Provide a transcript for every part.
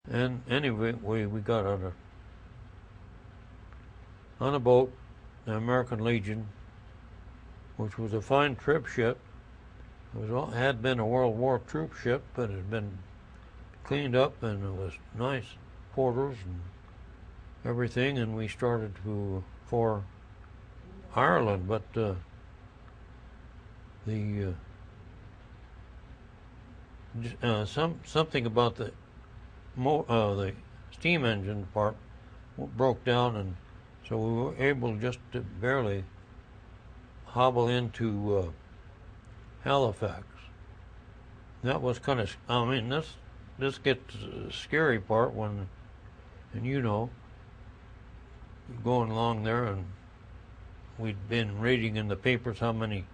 And anyway, we got on a boat, the American Legion, which was a fine troop ship. Had been a World War troop ship, but it had been cleaned up, and it was nice quarters and everything. And we started for Ireland, but something about the steam engine part broke down, and so we were able just to barely hobble into Halifax. That was kind of, I mean, this gets the scary part when, and going along there, and we'd been reading in the papers how many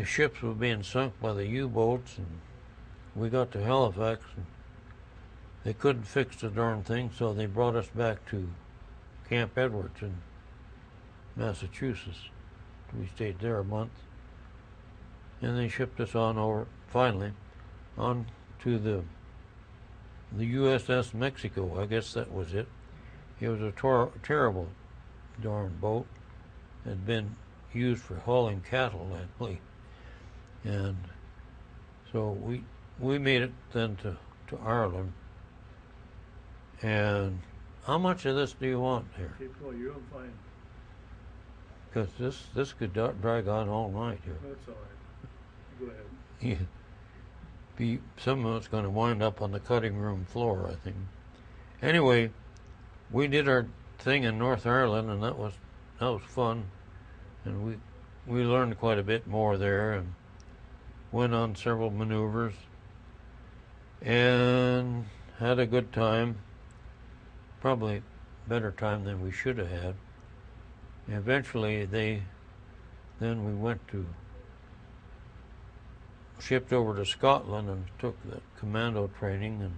ships were being sunk by the U-boats, and we got to Halifax, and they couldn't fix the darn thing, so they brought us back to Camp Edwards in Massachusetts. We stayed there a month, and they shipped us finally on to the USS Mexico. I guess that was it. It was a terrible darn boat. It had been used for hauling cattle, I believe. And so we made it then to Ireland. And how much of this do you want here? Keep going, you're fine. Because this could drag on all night here. That's all right. Go ahead. Some of it's going to wind up on the cutting room floor, I think. Anyway, we did our thing in North Ireland, and that was fun, and we learned quite a bit more there, and went on several maneuvers, and had a good time. Probably better time than we should have had. Eventually, then we went shipped over to Scotland and took the commando training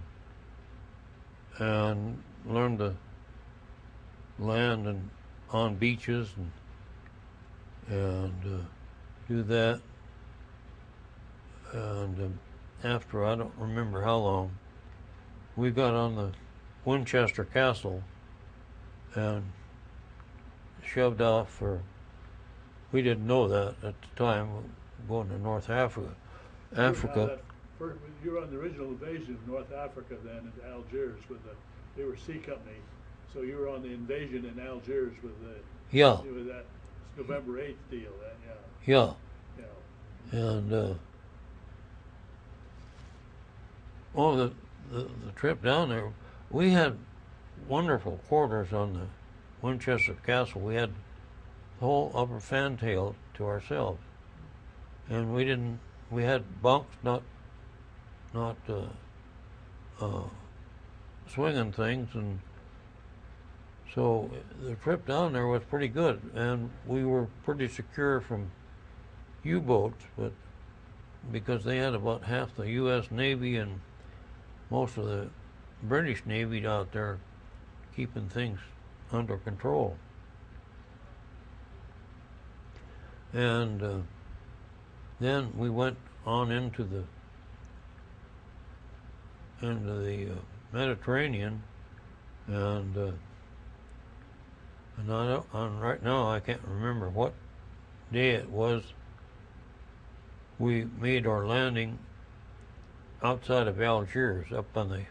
and learned to land and on beaches and do that. And after, I don't remember how long, we got on the Winchester Castle and shoved off we didn't know that at the time, going to North Africa. You were on the original invasion of North Africa then at Algiers they were C Company, so you were on the invasion in Algiers with that November 8th deal. Yeah. And the trip down there, we had wonderful quarters on the Winchester Castle. We had the whole upper fantail to ourselves, and we had bunks, not swinging things, and so the trip down there was pretty good, and we were pretty secure from U-boats, but because they had about half the U.S. Navy and most of the British Navy out there keeping things under control. And then we went on into the Mediterranean, and right now I can't remember what day it was. We made our landing outside of Algiers, up on the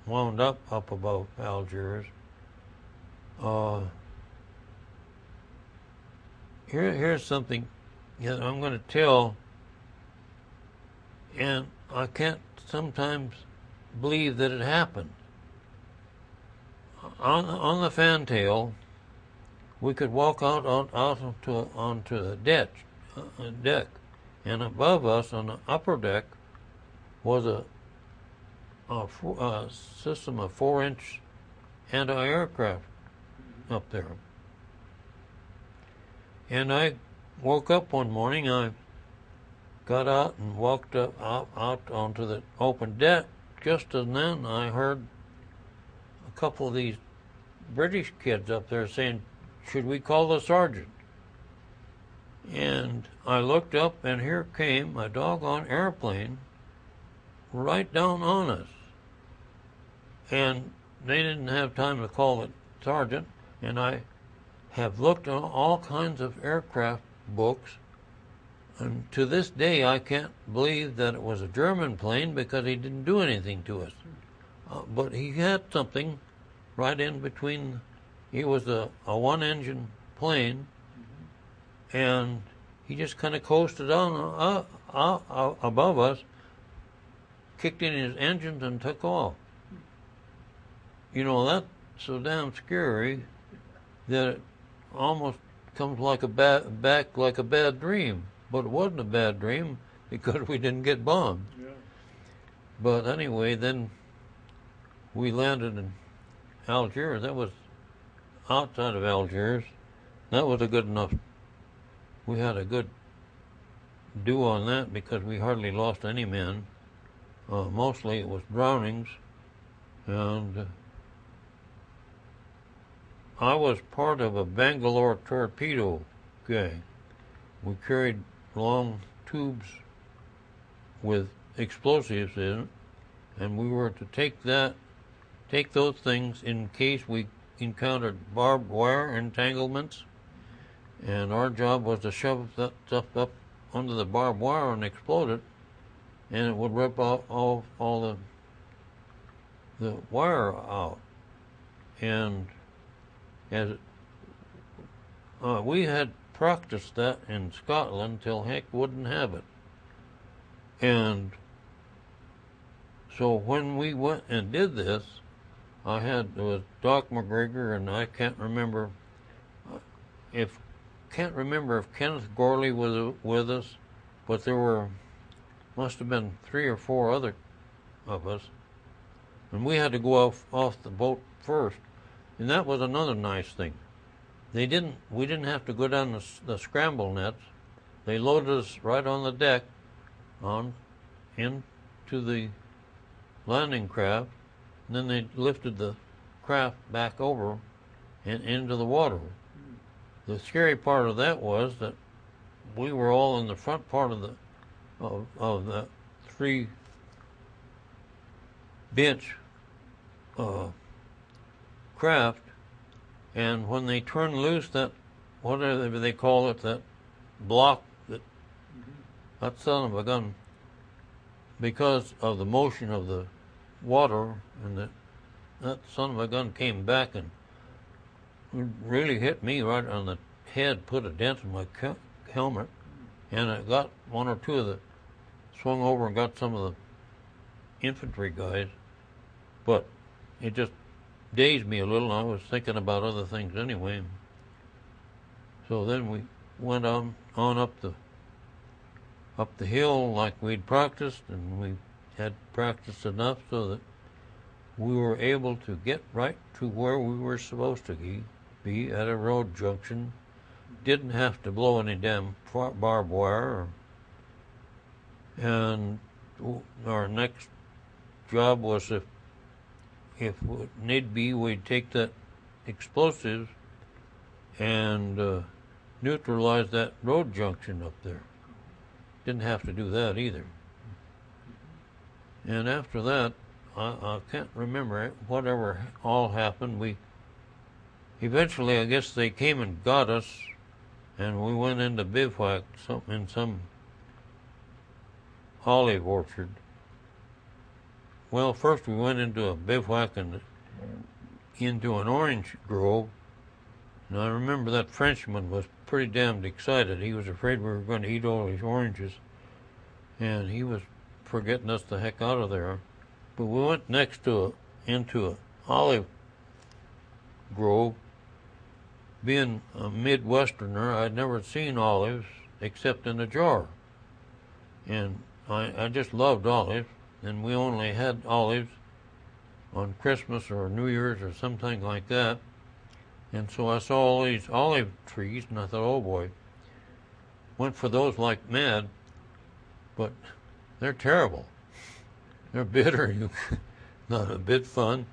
wound up above Algiers. Here's something that I'm going to tell, and I can't sometimes believe that it happened. On the fantail, we could walk out onto the deck, and above us on the upper deck was a system of 4-inch anti-aircraft up there. And I woke up one morning, I got out and walked out onto the open deck. Just as then, I heard a couple of these British kids up there saying, "Should we call the sergeant?" And I looked up, and here came a doggone airplane right down on us. And they didn't have time to call the sergeant, and I have looked at all kinds of aircraft books, and to this day I can't believe that it was a German plane because he didn't do anything to us. But he had something right in between. He was a one-engine plane, and he just kind of coasted on above us, kicked in his engines, and took off. You know, that's so damn scary that it almost comes like back like a bad dream. But it wasn't a bad dream because we didn't get bombed. Yeah. But anyway, then we landed in Algiers. That was outside of Algiers. That was a good enough. We had a good do on that because we hardly lost any men. Mostly it was drownings, and I was part of a Bangalore torpedo gang. We carried long tubes with explosives in it, and we were to take those things in case we encountered barbed wire entanglements, and our job was to shove that stuff up under the barbed wire and explode it, and it would rip out all the wire out. And as we had practiced that in Scotland till Heck wouldn't have it. And so when we went and did this, there was Doc McGregor, and I can't remember if Kenneth Gorley was with us, but there must have been 3 or 4 other of us, and we had to go off the boat first, and that was another nice thing. We didn't have to go down the scramble nets. They loaded us right on the deck, into the landing craft, and then they lifted the craft back over and into the water. The scary part of that was that we were all in the front part of the 3 bench craft, and when they turned loose that, whatever they call it, that block, that son of a gun, because of the motion of the water, and that son of a gun came back and really hit me right on the head, put a dent in my helmet, and it got 1 or 2 of the, swung over and got some of the infantry guys, but it just dazed me a little. I was thinking about other things anyway. So then we went on up the hill like we'd practiced, and we had practiced enough so that we were able to get right to where we were supposed to be at a road junction. Didn't have to blow any damn barbed wire. And our next job was, if need be, we'd take that explosive and neutralize that road junction up there. Didn't have to do that either. And after that, I can't remember whatever all happened. We eventually, I guess they came and got us, and we went into bivouac in some olive orchard. Well, first we went into a bivouac and into an orange grove, and I remember that Frenchman was pretty damned excited. He was afraid we were going to eat all these oranges, and he was for getting us the heck out of there. But we went into an olive grove. Being a Midwesterner, I'd never seen olives except in a jar, and I just loved olives. And we only had olives on Christmas or New Year's or something like that. And so I saw all these olive trees, and I thought, oh boy, went for those like mad, but they're terrible. They're bitter, not a bit fun.